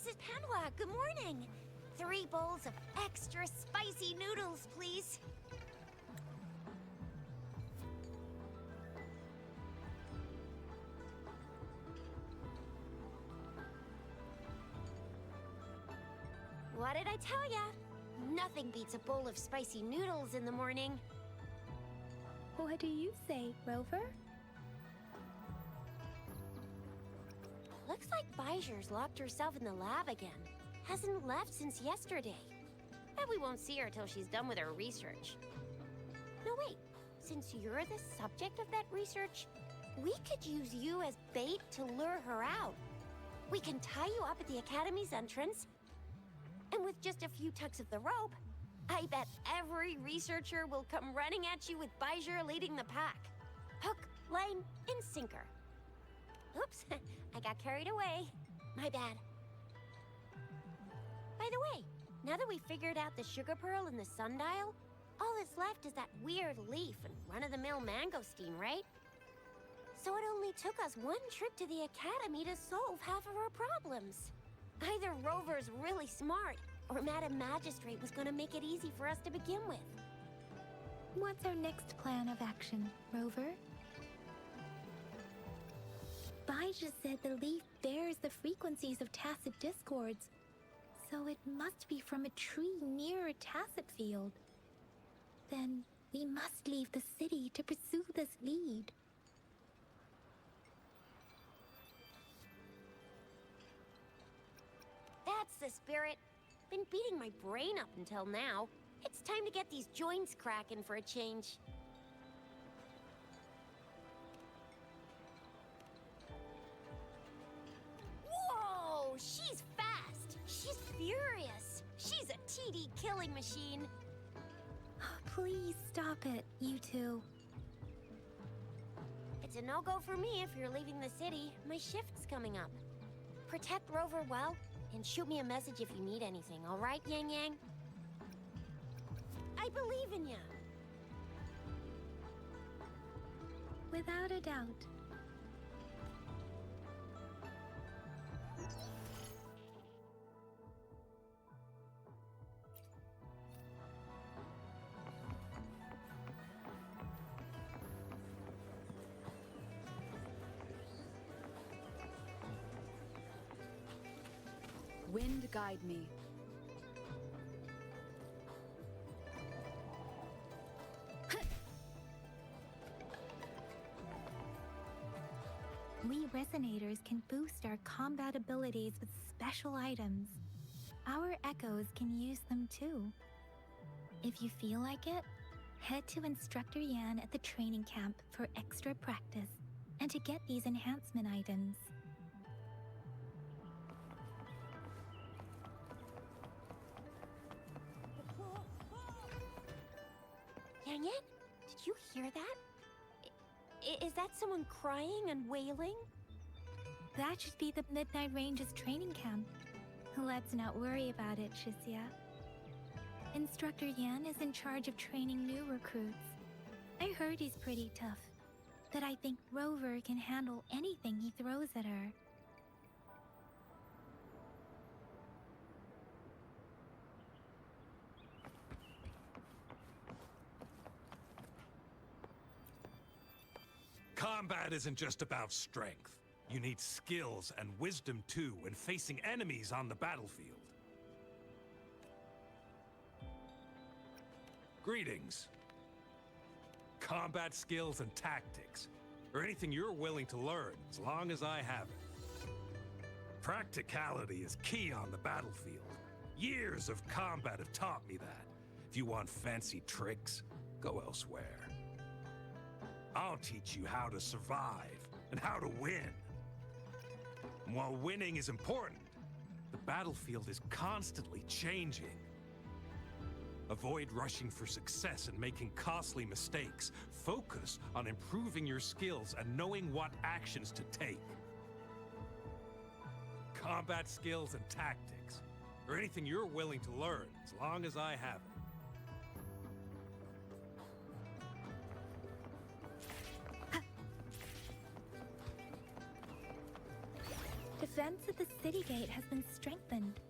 Mrs. Panwa, good morning. 3 bowls of extra spicy noodles, please. What did I tell ya? Nothing beats a bowl of spicy noodles in the morning. What do you say, Rover? Looks like Bijur's locked herself in the lab again. Hasn't left since yesterday. Bet we won't see her till she's done with her research. No, wait. Since you're the subject of that research, we could use you as bait to lure her out. We can tie you up at the Academy's entrance, and with just a few tugs of the rope, I bet every researcher will come running at you with Bijur leading the pack. Hook, line, and sinker. Oops, I got carried away. My bad. By the way, now that we figured out the sugar pearl and the sundial, all that's left is that weird leaf and run-of-the-mill mangosteen, right? So it only took us 1 trip to the Academy to solve half of our problems. Either Rover's really smart, or Madam Magistrate was gonna make it easy for us to begin with. What's our next plan of action, Rover? Bijah said the leaf bears the frequencies of tacit discords, so it must be from a tree near a tacit field. Then we must leave the city to pursue this lead. That's the spirit. Been beating my brain up until now. It's time to get these joints cracking for a change. Whoa! She's fast! She's furious! She's a TD killing machine! Please stop it, you two. It's a no-go for me if you're leaving the city. My shift's coming up. Protect Rover well, and shoot me a message if you need anything, all right, Yang Yang? I believe in ya! Without a doubt. Wind guide me. We resonators can boost our combat abilities with special items. Our echoes can use them too. If you feel like it, head to Instructor Yan at the training camp for extra practice and to get these enhancement items. Yang Yang, did you hear that? Is that someone crying and wailing? That should be the Midnight Range's training camp. Let's not worry about it, Shisia. Instructor Yan is in charge of training new recruits. I heard he's pretty tough, but I think Rover can handle anything he throws at her. Combat isn't just about strength. You need skills and wisdom too when facing enemies on the battlefield. Greetings. Combat skills and tactics, or anything you're willing to learn as long as I have it. Practicality is key on the battlefield. Years of combat have taught me that. If you want fancy tricks, go elsewhere. I'll teach you how to survive and how to win. And while winning is important, the battlefield is constantly changing. Avoid rushing for success and making costly mistakes. Focus on improving your skills and knowing what actions to take. Combat skills and tactics, or anything you're willing to learn as long as I have it. defense at the city gate has been strengthened.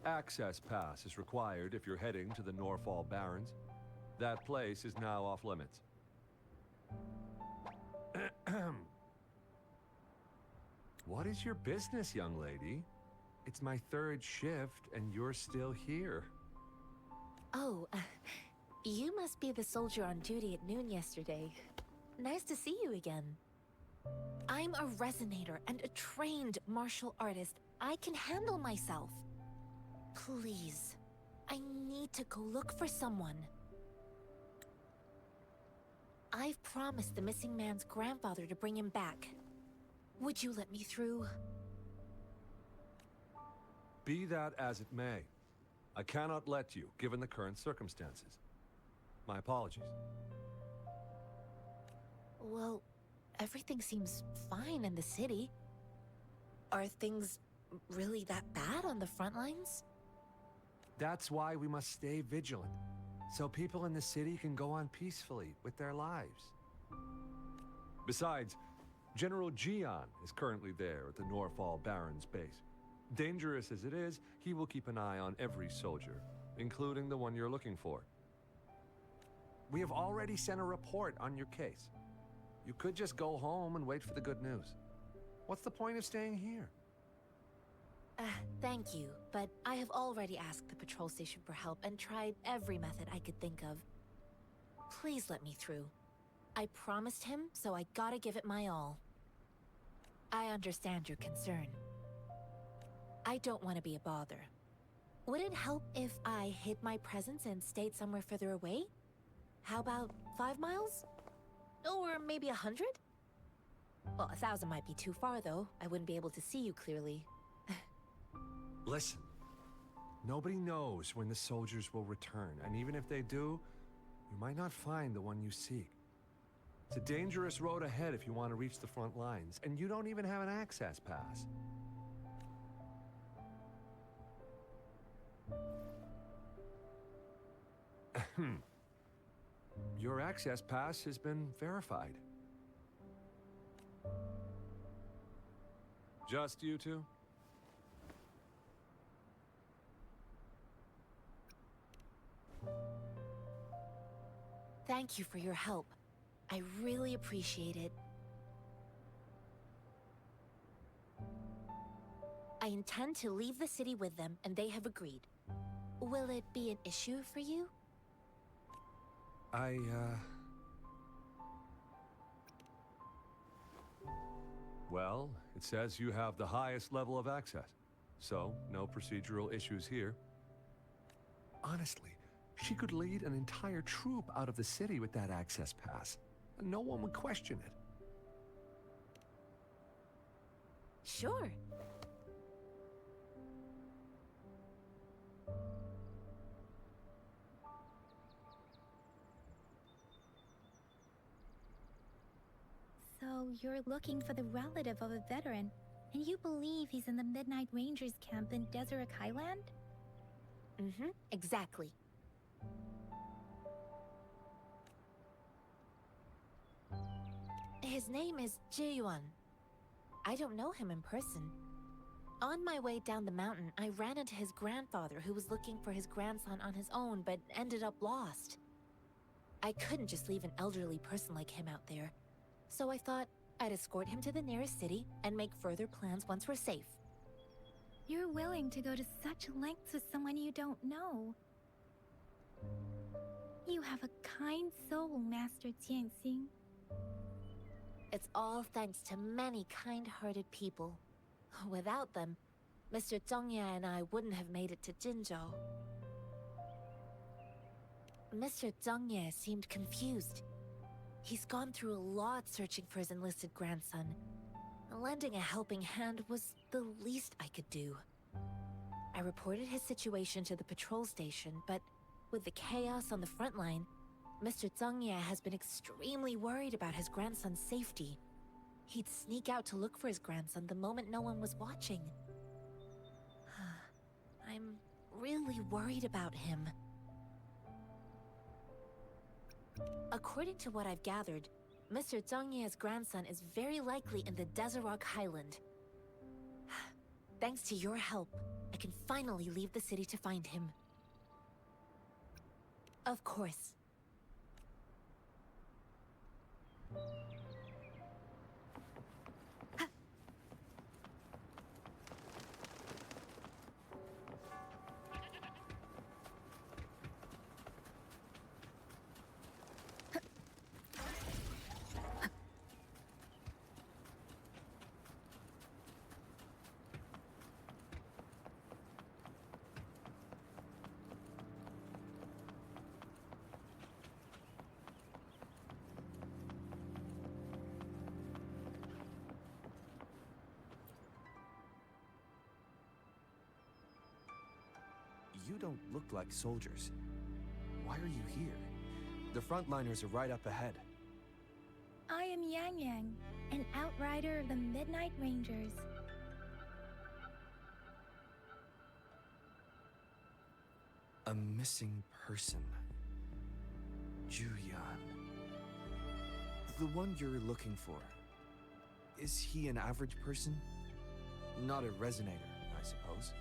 Access pass is required if you're heading to the Norfall Barrens. That place is now off limits. What is your business, young lady? It's my third shift, and you're still here. Oh, you must be the soldier on duty at noon yesterday. Nice to see you again. I'm a resonator and a trained martial artist. I can handle myself. Please, I need to go look for someone. I've promised the missing man's grandfather to bring him back. Would you let me through? Be that as it may, I cannot let you, given the current circumstances. My apologies. Well, everything seems fine in the city. Are things really that bad on the front lines? That's why we must stay vigilant, so people in the city can go on peacefully with their lives. Besides, General Jian is currently there at the Norfall Barrens base. Dangerous as it is, he will keep an eye on every soldier, including the one you're looking for. We have already sent a report on your case. You could just go home and wait for the good news. What's the point of staying here? Thank you, but I have already asked the patrol station for help and tried every method I could think of. Please let me through. I promised him, so I gotta give it my all. I understand your concern. I don't want to be a bother. Would it help if I hid my presence and stayed somewhere further away? How about 5 miles? Or maybe 100? Well, 1,000 might be too far, though. I wouldn't be able to see you clearly. Listen, nobody knows when the soldiers will return, and even if they do, you might not find the one you seek. It's a dangerous road ahead if you want to reach the front lines, and you don't even have an access pass. Your access pass has been verified. Just you two? Thank you for your help. I really appreciate it. I intend to leave the city with them, and they have agreed. Will it be an issue for you? Well, it says you have the highest level of access, so no procedural issues here. Honestly, she could lead an entire troop out of the city with that access pass, and no one would question it. Sure. So you're looking for the relative of a veteran, and you believe he's in the Midnight Rangers camp in Deseret Highland? Mm-hmm, exactly. His name is Ji-yuan. I don't know him in person. On my way down the mountain, I ran into his grandfather who was looking for his grandson on his own but ended up lost. I couldn't just leave an elderly person like him out there, so I thought I'd escort him to the nearest city and make further plans once we're safe. You're willing to go to such lengths with someone you don't know. You have a kind soul, Master Jianxing. It's all thanks to many kind-hearted people. Without them, Mr. Zhongye and I wouldn't have made it to Jinzhou. Mr. Zhongye seemed confused. He's gone through a lot searching for his enlisted grandson. Lending a helping hand was the least I could do. I reported his situation to the patrol station, but with the chaos on the front line, Mr. Zhongye has been extremely worried about his grandson's safety. He'd sneak out to look for his grandson the moment no one was watching. I'm really worried about him. According to what I've gathered, Mr. Zhang Ye's grandson is very likely in the Desert Highland. Thanks to your help, I can finally leave the city to find him. Of course. You don't look like soldiers. Why are you here? The frontliners are right up ahead. I am Yang Yang, an outrider of the Midnight Rangers. A missing person. Juyan. The one you're looking for. Is he an average person? Not a resonator, I suppose.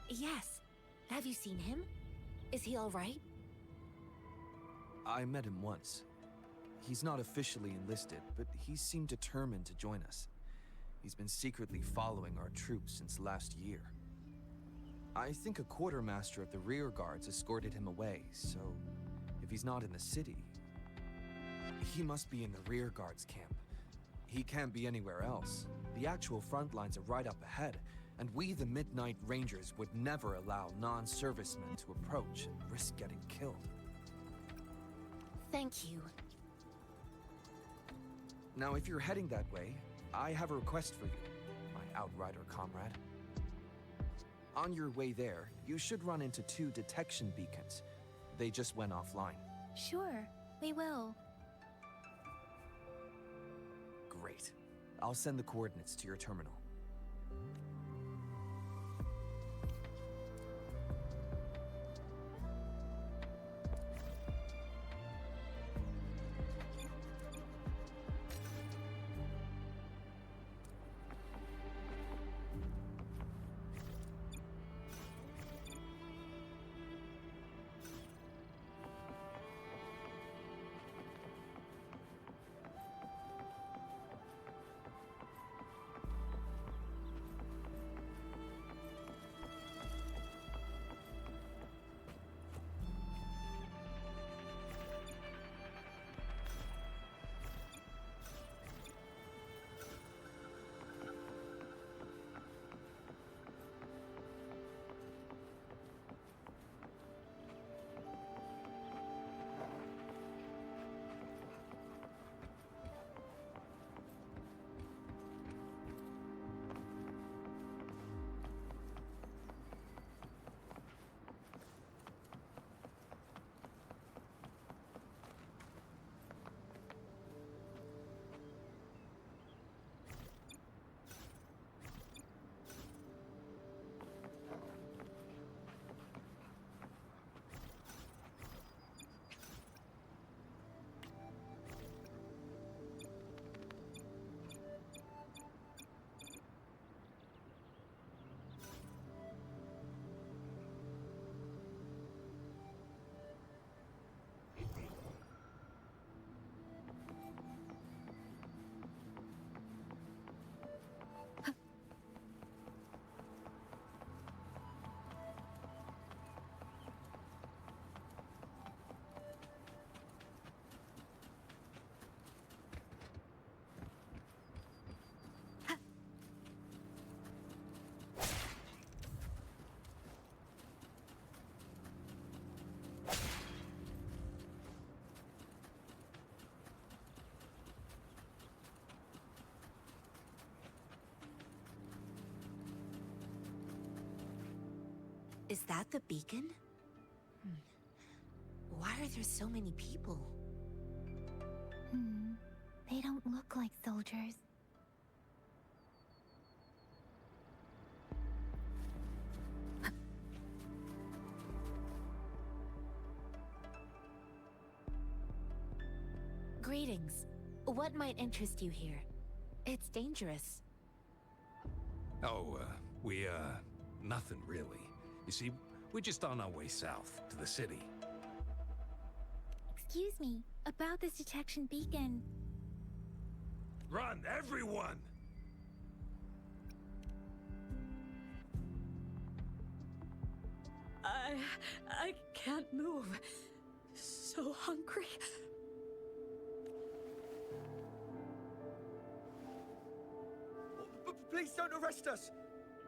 Yes. Have you seen him? Is he all right? I met him once. He's not officially enlisted, but he seemed determined to join us. He's been secretly following our troops since last year. I think a quartermaster of the rear guards escorted him away, so if he's not in the city, he must be in the rear guards camp. He can't be anywhere else. The actual front lines are right up ahead, and we, the Midnight Rangers, would never allow non-servicemen to approach and risk getting killed. Thank you. Now, if you're heading that way, I have a request for you, my outrider comrade. On your way there, you should run into 2 detection beacons. They just went offline. Sure, we will. Great. I'll send the coordinates to your terminal. Is that the beacon? Why are there so many people? They don't look like soldiers. Greetings. What might interest you here? It's dangerous. Oh, nothing really. You see, we're just on our way south to the city. Excuse me, about this detection beacon. Run, everyone! I can't move. So hungry. Please don't arrest us!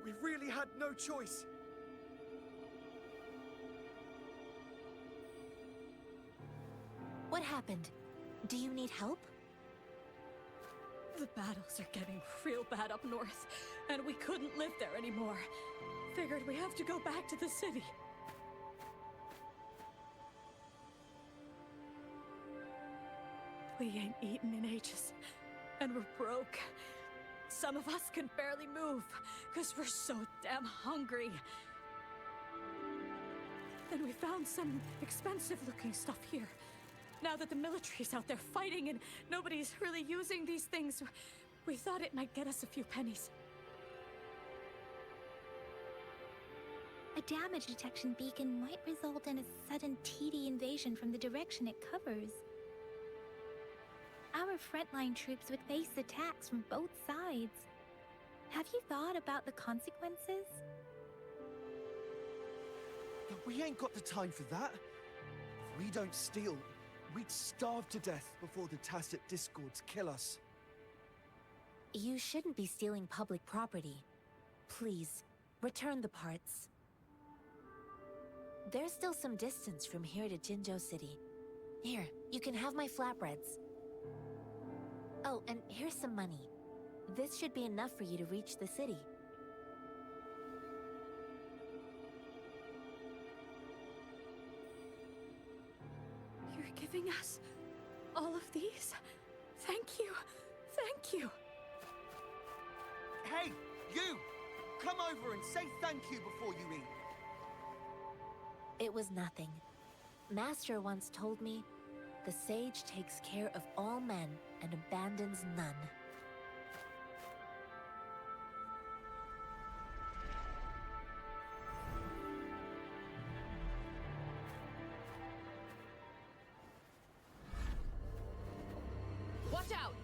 We really had no choice. What happened? Do you need help? The battles are getting real bad up north, and we couldn't live there anymore. Figured we have to go back to the city. We ain't eaten in ages, and we're broke. Some of us can barely move, because we're so damn hungry. Then we found some expensive-looking stuff here. Now that the military's out there fighting and nobody's really using these things, we thought it might get us a few pennies. A damage detection beacon might result in a sudden TD invasion from the direction it covers. Our frontline troops would face attacks from both sides. Have you thought about the consequences? We ain't got the time for that. If we don't steal, we'd starve to death before the Tacit Discords kill us. You shouldn't be stealing public property. Please, return the parts. There's still some distance from here to Jinzhou City. Here, you can have my flatbreads. Oh, and here's some money. This should be enough for you to reach the city. You're giving us all of these? Thank you. Thank you. Hey, you! Come over and say thank you before you eat. It was nothing. Master once told me, the sage takes care of all men and abandons none. Watch out!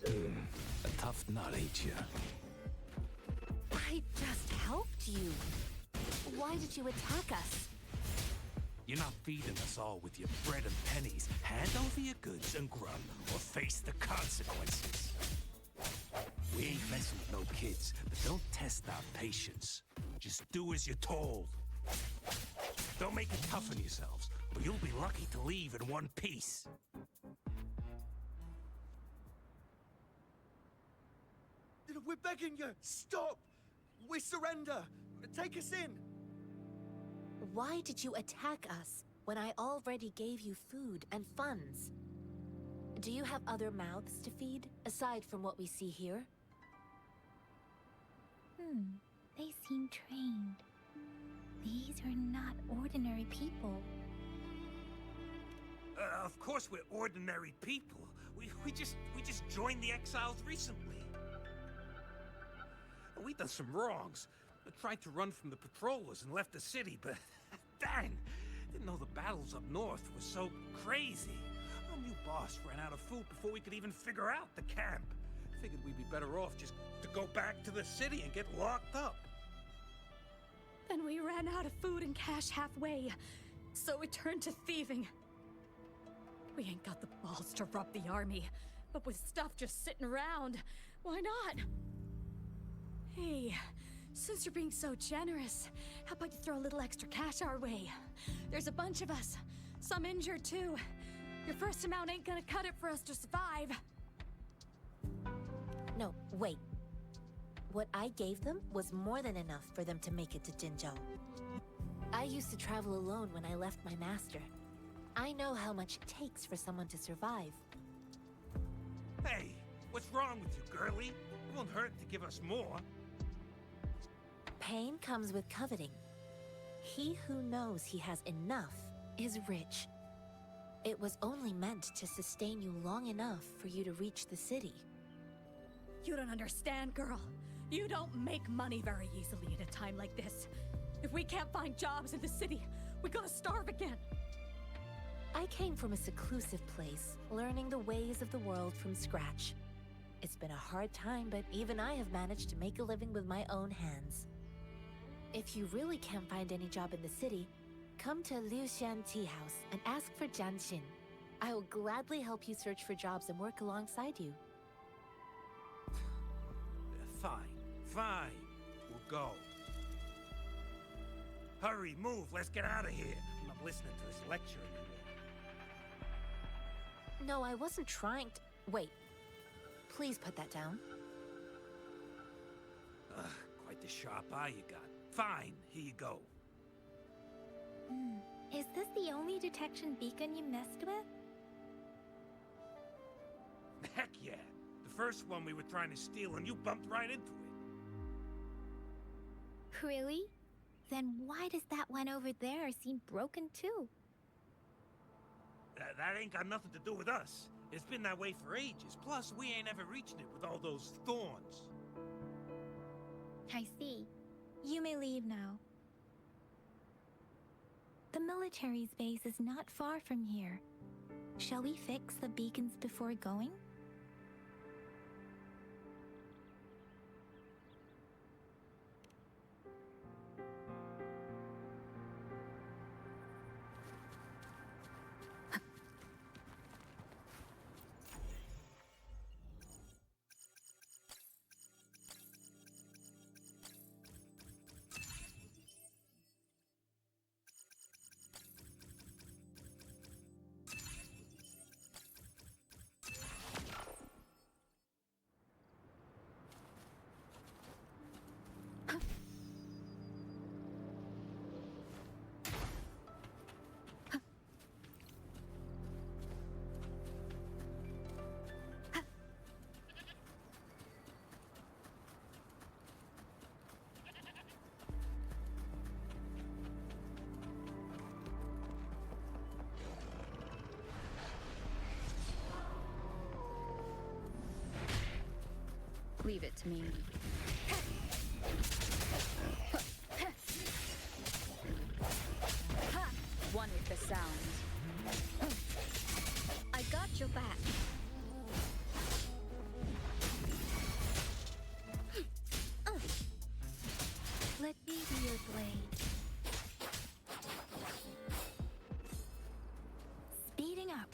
A tough nut, ain't you? I just helped you. Why did you attack us? You're not feeding us all with your bread and pennies. Hand over your goods and grub, or face the consequences. We ain't messing with no kids, but don't test our patience. Just do as you're told. Don't make it tough on yourselves, or you'll be lucky to leave in one piece. We're begging you, stop! We surrender! Take us in! Why did you attack us when I already gave you food and funds? Do you have other mouths to feed, aside from what we see here? They seem trained. These are not ordinary people. Of course we're ordinary people. We just joined the Exiles recently. We done some wrongs. We tried to run from the patrollers and left the city, but dang, didn't know the battles up north were so crazy. Our new boss ran out of food before we could even figure out the camp. Figured we'd be better off just to go back to the city and get locked up. Then we ran out of food and cash halfway, so we turned to thieving. We ain't got the balls to rob the army, but with stuff just sitting around, why not? Hey, since you're being so generous, how about you throw a little extra cash our way? There's a bunch of us, some injured too. Your first amount ain't gonna cut it for us to survive. No, wait. What I gave them was more than enough for them to make it to Jinzhou. I used to travel alone when I left my master. I know how much it takes for someone to survive. Hey, what's wrong with you, girlie? It won't hurt to give us more. Pain comes with coveting. He who knows he has enough is rich. It was only meant to sustain you long enough for you to reach the city. You don't understand, girl. You don't make money very easily at a time like this. If we can't find jobs in the city, we're gonna starve again. I came from a seclusive place, learning the ways of the world from scratch. It's been a hard time, but even I have managed to make a living with my own hands. If you really can't find any job in the city, come to Liu Xian Tea House and ask for Jian Xin. I will gladly help you search for jobs and work alongside you. Fine. We'll go. Hurry, move, let's get out of here. I'm not listening to this lecture anymore. No, I wasn't trying to... Wait. Please put that down. Quite the sharp eye you got. Fine, here you go. Is this the only detection beacon you messed with? Heck yeah. The first one we were trying to steal and you bumped right into it. Really? Then why does that one over there seem broken too? That ain't got nothing to do with us. It's been that way for ages. Plus, we ain't ever reached it with all those thorns. I see. You may leave now. The military's base is not far from here. Shall we fix the beacons before going? Leave it to me. One with the sound. I got your back. Let me be your blade. Speeding up.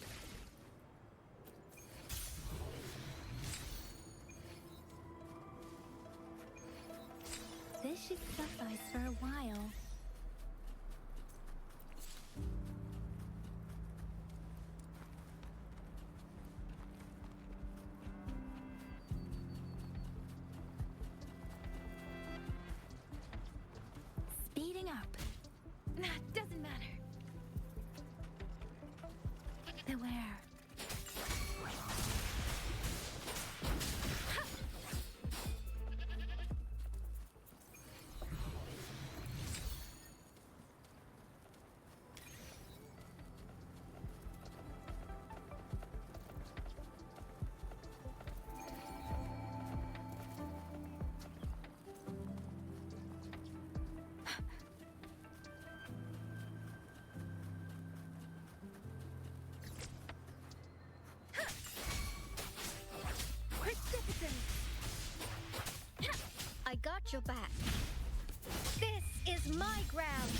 This should suffice for a while. Speeding up. Doesn't matter. Beware. I got your back. This is my ground.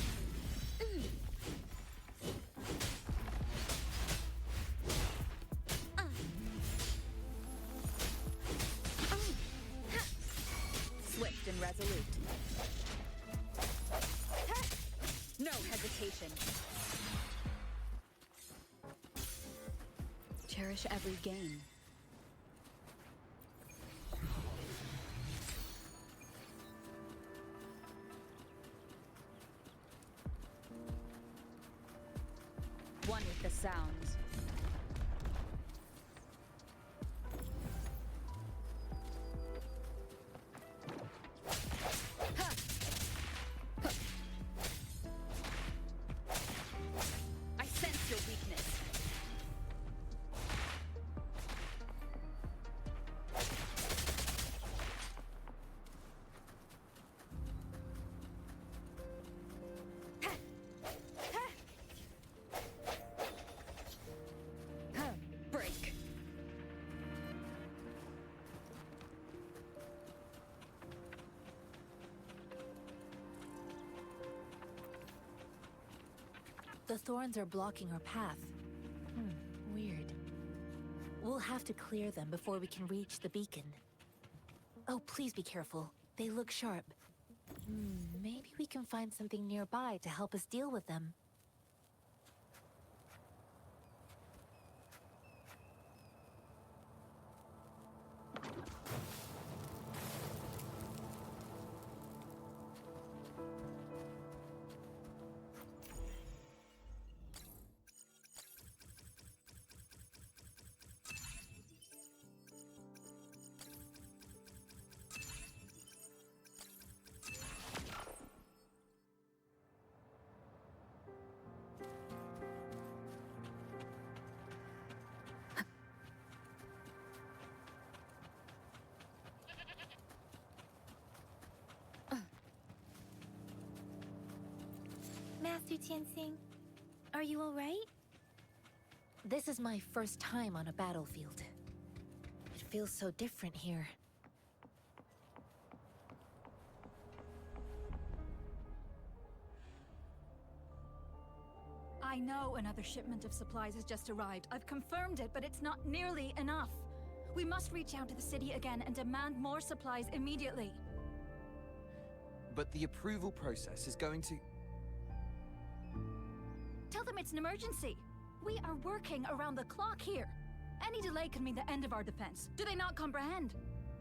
Swift and resolute. No hesitation. Cherish every gain. One with the sounds. The thorns are blocking our path. Weird. We'll have to clear them before we can reach the beacon. Oh, please be careful. They look sharp. Maybe we can find something nearby to help us deal with them. Master Tianxing, are you all right? This is my first time on a battlefield. It feels so different here. I know another shipment of supplies has just arrived. I've confirmed it, but it's not nearly enough. We must reach out to the city again and demand more supplies immediately. But the approval process is going to... Tell them it's an emergency. We are working around the clock here. Any delay could mean the end of our defense. Do they not comprehend?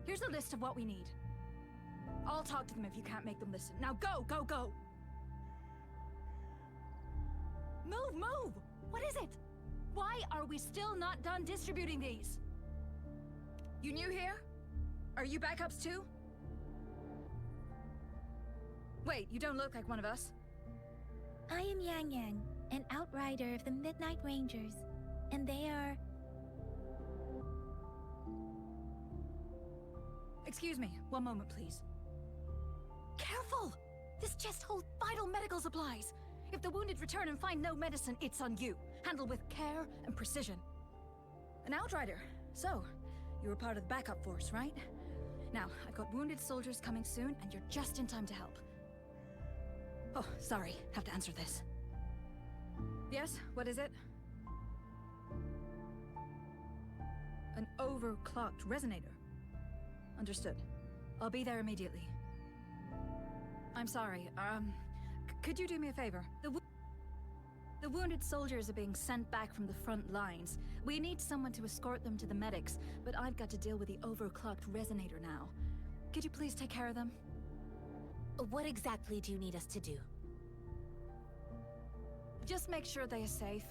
Here's a list of what we need. I'll talk to them if you can't make them listen. Now go, go, go! Move, move! What is it? Why are we still not done distributing these? You new here? Are you backups too? Wait, you don't look like one of us. I am Yang Yang, an outrider of the Midnight Rangers, and they are... Excuse me, one moment please. Careful! This chest holds vital medical supplies. If the wounded return and find no medicine, it's on you. Handle with care and precision. An outrider. So, you were part of the backup force, right? Now, I've got wounded soldiers coming soon, and you're just in time to help. Oh, sorry. Have to answer this. Yes, what is it? An overclocked resonator. Understood. I'll be there immediately. I'm sorry, could you do me a favor? The wounded soldiers are being sent back from the front lines. We need someone to escort them to the medics, but I've got to deal with the overclocked resonator now. Could you please take care of them? What exactly do you need us to do? Just make sure they are safe.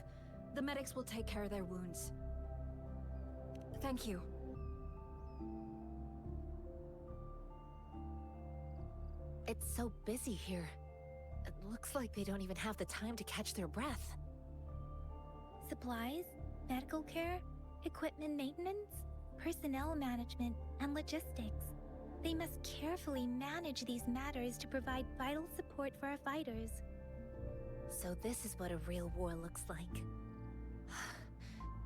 The medics will take care of their wounds. Thank you. It's so busy here. It looks like they don't even have the time to catch their breath. Supplies, medical care, equipment maintenance, personnel management, and logistics. They must carefully manage these matters to provide vital support for our fighters. So this is what a real war looks like.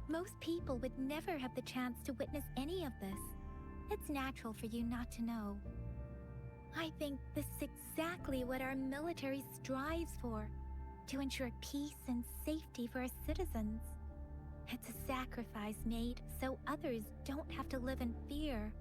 Most people would never have the chance to witness any of this. It's natural for you not to know. I think this is exactly what our military strives for, to ensure peace and safety for our citizens. It's a sacrifice made so others don't have to live in fear.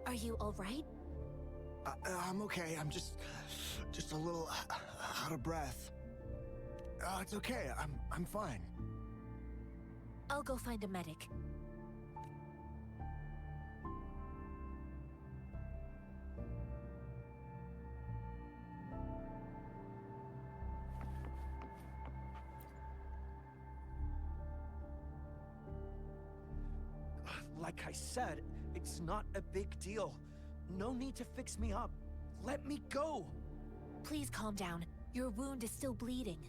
Are you all right? I'm okay. I'm just a little out of breath. It's okay. I'm fine. I'll go find a medic. Like I said, it's not a big deal. No need to fix me up. Let me go! Please calm down. Your wound is still bleeding.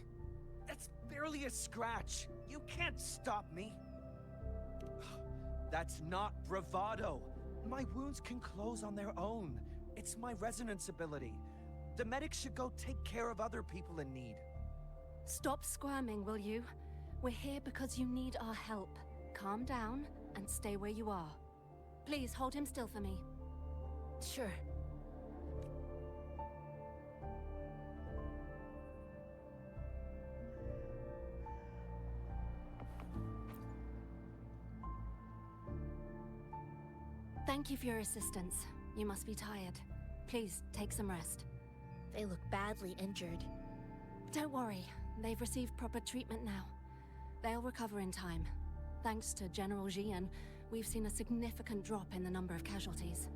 barely a scratch. You can't stop me. That's not bravado. My wounds can close on their own. It's my resonance ability. The medics should go take care of other people in need. Stop squirming, will you? We're here because you need our help. Calm down and stay where you are. Please hold him still for me. Sure. Thank you for your assistance. You must be tired. Please, take some rest. They look badly injured. Don't worry. They've received proper treatment now. They'll recover in time. Thanks to General Jian, we've seen a significant drop in the number of casualties.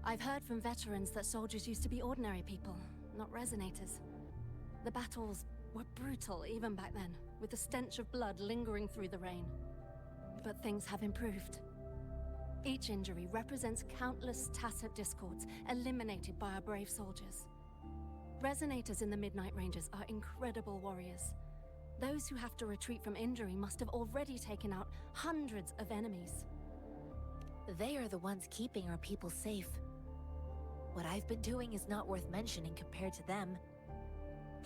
I've heard from veterans that soldiers used to be ordinary people, not resonators. The battles were brutal even back then, with the stench of blood lingering through the rain. But things have improved. Each injury represents countless tacit discords eliminated by our brave soldiers. Resonators in the Midnight Rangers are incredible warriors. Those who have to retreat from injury must have already taken out hundreds of enemies. They are the ones keeping our people safe. What I've been doing is not worth mentioning compared to them.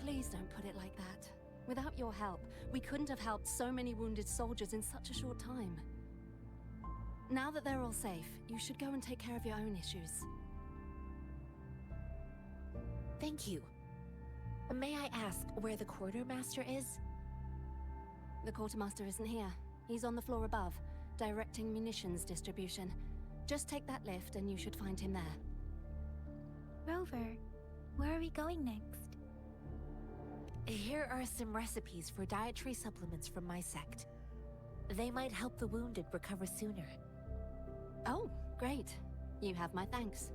Please don't put it like that. Without your help, we couldn't have helped so many wounded soldiers in such a short time. Now that they're all safe, you should go and take care of your own issues. Thank you. May I ask where the quartermaster is? The quartermaster isn't here. He's on the floor above, directing munitions distribution. Just take that lift and you should find him there. Rover, where are we going next? Here are some recipes for dietary supplements from my sect. They might help the wounded recover sooner. Oh, great. You have my thanks.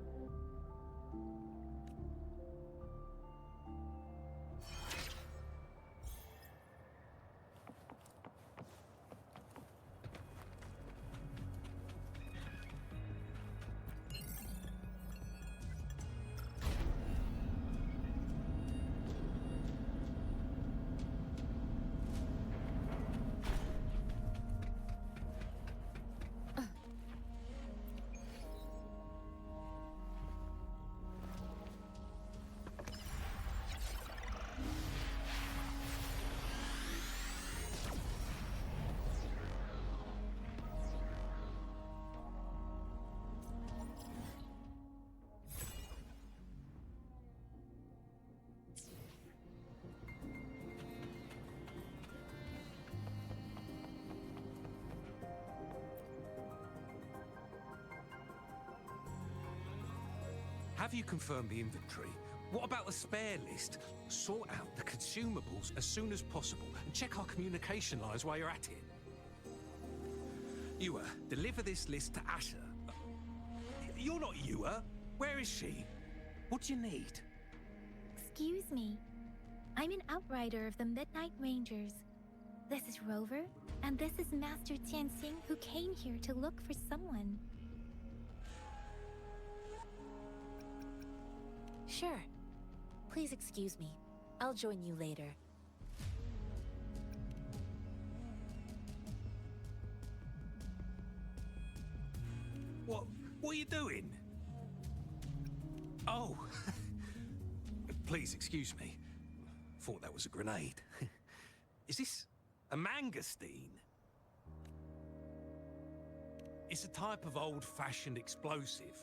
Have you confirmed the inventory? What about the spare list? Sort out the consumables as soon as possible and check our communication lines while you're at it. Yua, deliver this list to Asher. You're not Yua. Where is she? What do you need? Excuse me. I'm an outrider of the Midnight Rangers. This is Rover, and this is Master Tianxing, who came here to look for someone. Sure. Please excuse me. I'll join you later. What are you doing? Oh. Please excuse me. Thought that was a grenade. Is this a mangosteen? It's a type of old-fashioned explosive.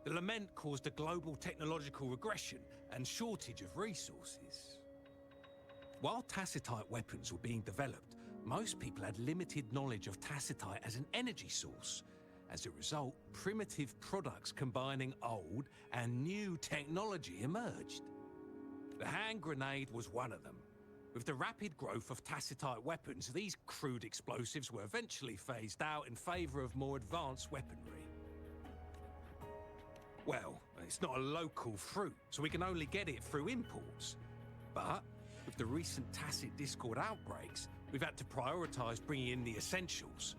The lament caused a global technological regression and shortage of resources. While tacitite weapons were being developed, most people had limited knowledge of tacitite as an energy source. As a result, primitive products combining old and new technology emerged. The hand grenade was one of them. With the rapid growth of tacitite weapons, these crude explosives were eventually phased out in favor of more advanced weaponry. Well, it's not a local fruit, so we can only get it through imports. But with the recent tacit discord outbreaks, we've had to prioritize bringing in the essentials.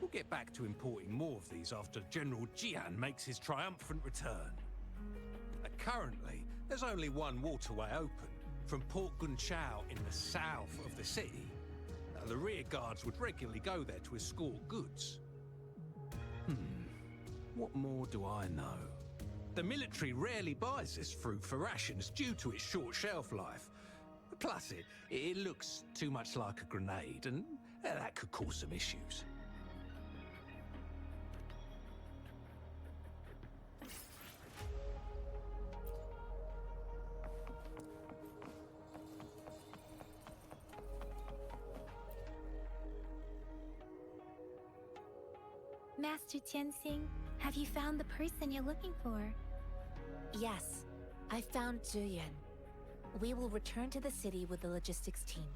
We'll get back to importing more of these after General Jian makes his triumphant return. Currently, there's only one waterway open, from Port Gunchao in the south of the city. Now, the rear guards would regularly go there to escort goods. What more do I know? The military rarely buys this fruit for rations due to its short shelf life. Plus, it looks too much like a grenade, and that could cause some issues. Master Tianxing, have you found the person you're looking for? Yes, I found Zhuyan. We will return to the city with the logistics team.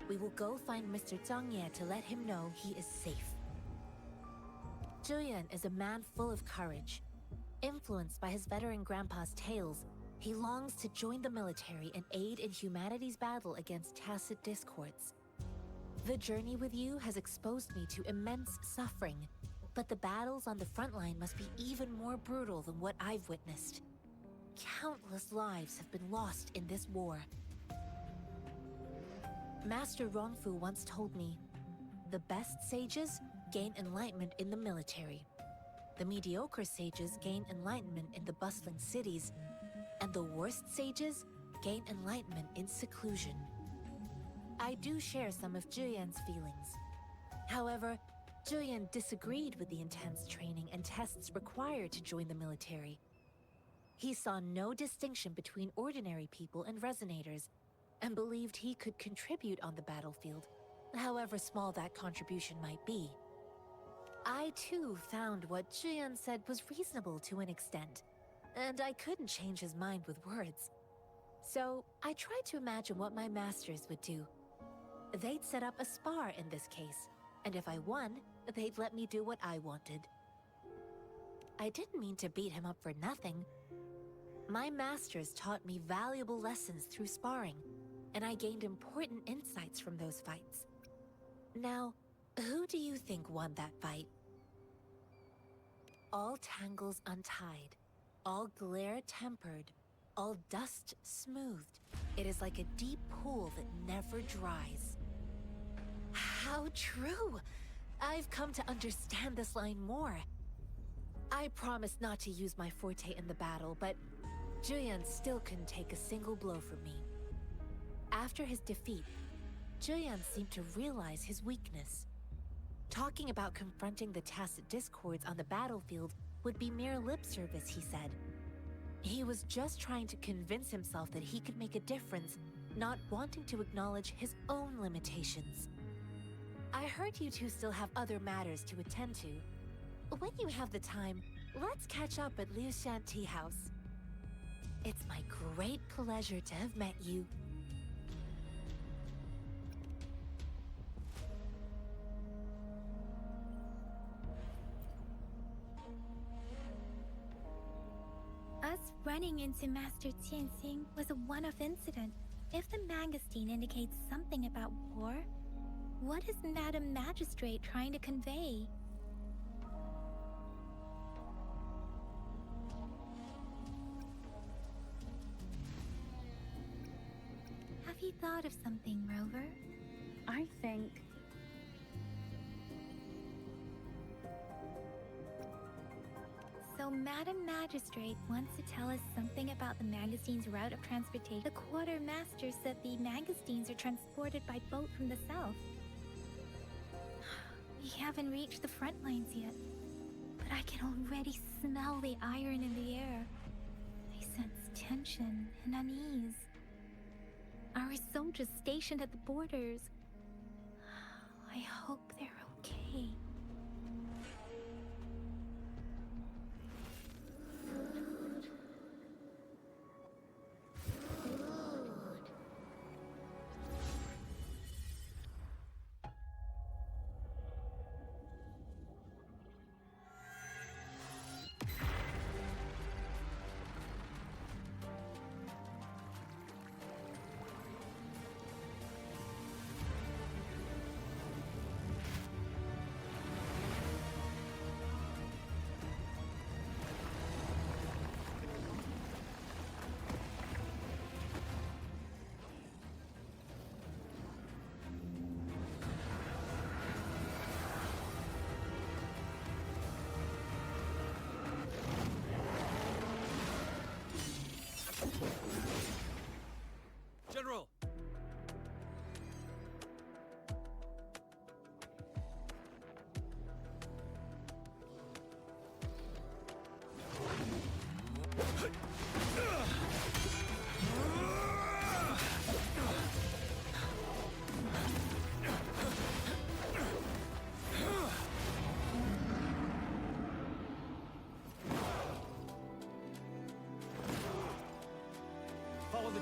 We will go find Mr. Zhang Ye to let him know he is safe. Zhuyan is a man full of courage. Influenced by his veteran grandpa's tales, he longs to join the military and aid in humanity's battle against tacit discords. The journey with you has exposed me to immense suffering, but the battles on the front line must be even more brutal than what I've witnessed. Countless lives have been lost in this war. Master Ronfu once told me, the best sages gain enlightenment in the military. The mediocre sages gain enlightenment in the bustling cities, and the worst sages gain enlightenment in seclusion. I do share some of Zhuyan's feelings. However, Zhuyan disagreed with the intense training and tests required to join the military. He saw no distinction between ordinary people and resonators, and believed he could contribute on the battlefield, however small that contribution might be. I too found what Zhuyan said was reasonable to an extent, and I couldn't change his mind with words. So I tried to imagine what my masters would do. They'd set up a spar in this case, and if I won, they'd let me do what I wanted. I didn't mean to beat him up for nothing. My masters taught me valuable lessons through sparring, and I gained important insights from those fights. Now, who do you think won that fight? All tangles untied, all glare tempered, all dust smoothed. It is like a deep pool that never dries. How true! I've come to understand this line more. I promised not to use my forte in the battle, but Zhuyan still couldn't take a single blow from me. After his defeat, Zhuyan seemed to realize his weakness. Talking about confronting the tacit discords on the battlefield would be mere lip service, he said. He was just trying to convince himself that he could make a difference, not wanting to acknowledge his own limitations. I heard you two still have other matters to attend to. When you have the time, let's catch up at Liu Shan Tea House. It's my great pleasure to have met you. Us running into Master Tianxing was a one-off incident. If the magazine indicates something about war, what is Madam Magistrate trying to convey? Have you thought of something, Rover? I think... So Madam Magistrate wants to tell us something about the magazine's route of transportation. The Quartermaster said the magazines are transported by boat from the south. We haven't reached the front lines yet, but I can already smell the iron in the air. I sense tension and unease. Our soldiers stationed at the borders. I hope they're okay.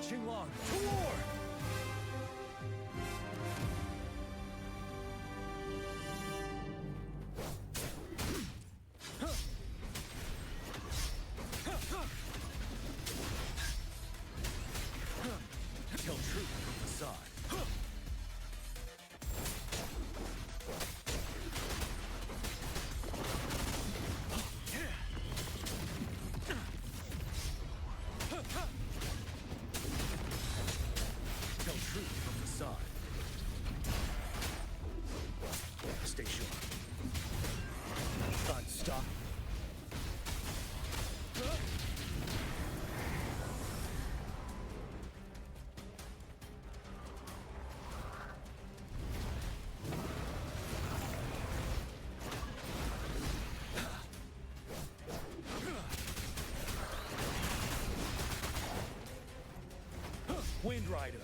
Qinglong, to war! Tell truth from facade. Tell truth from facade. Stay sure. Stop. Wind Rider.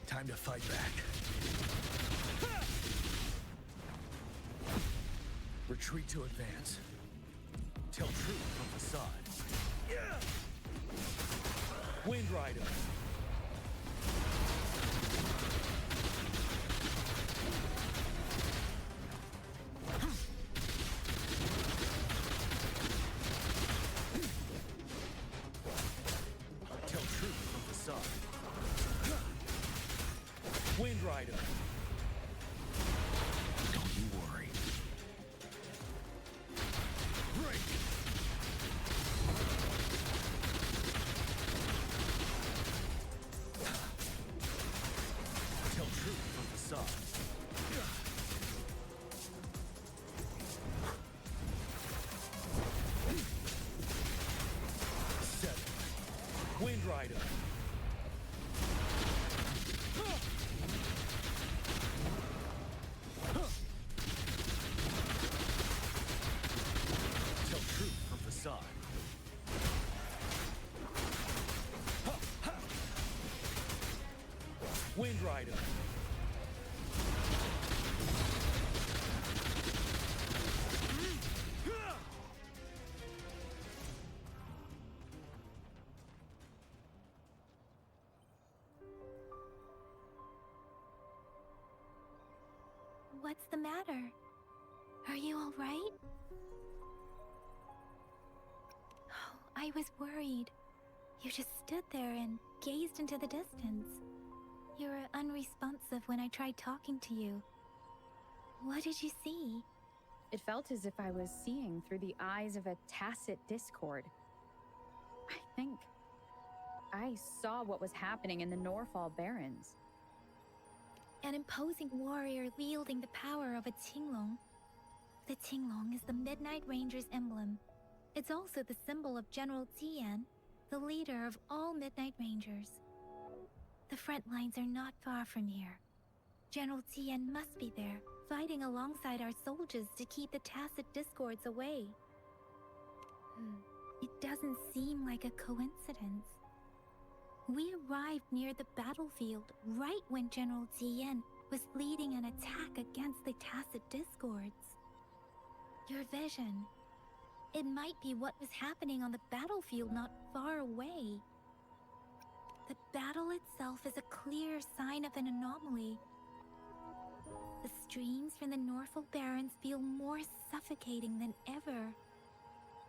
Time to fight back. Retreat to advance. Tell truth from facade. Wind Rider. Tell truth from facade. Wind Rider. Don't you worry. Break. Tell truth from facade. Seven. Wind Rider. Tell truth from facade. Wind Rider. What's the matter? Are you all right? Oh, I was worried. You just stood there and gazed into the distance. You were unresponsive when I tried talking to you. What did you see? It felt as if I was seeing through the eyes of a tacit discord. I think I saw what was happening in the Norfall Barrens. An imposing warrior wielding the power of a Qinglong. The Qinglong is the Midnight Ranger's emblem. It's also the symbol of General Tian, the leader of all Midnight Rangers. The front lines are not far from here. General Tian must be there, fighting alongside our soldiers to keep the tacit discords away. It doesn't seem like a coincidence. We arrived near the battlefield right when General Tian was leading an attack against the tacit discords. Your vision. It might be what was happening on the battlefield not far away. The battle itself is a clear sign of an anomaly. The streams from the Norfall Barrens feel more suffocating than ever.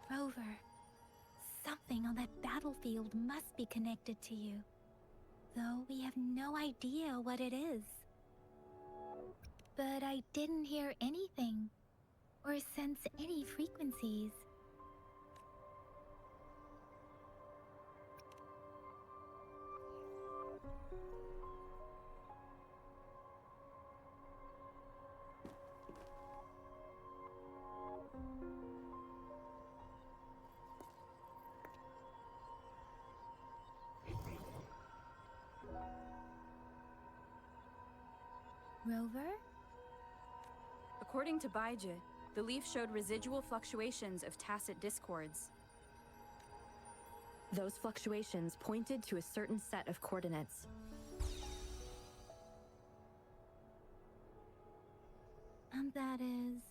Rover, something on that battlefield must be connected to you, though we have no idea what it is. But I didn't hear anything, or sense any frequencies. Rover? According to Baiji, the leaf showed residual fluctuations of tacit discords. Those fluctuations pointed to a certain set of coordinates. And that is...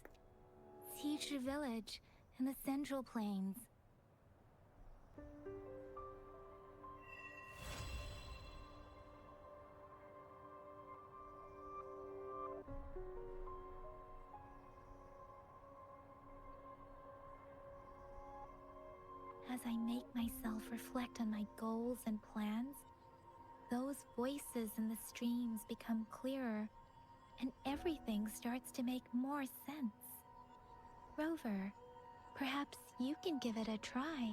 Teach village in the Central Plains. As I make myself reflect on my goals and plans, those voices in the streams become clearer, and everything starts to make more sense. Rover, perhaps you can give it a try.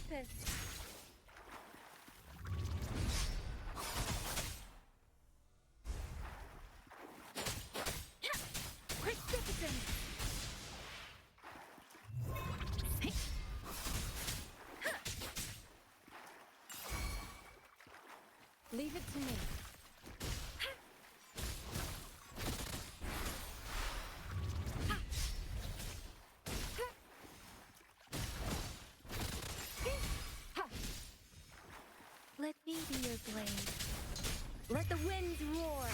Tempest! Precipitance! Leave it to me. Let me be your blade. Let the winds roar!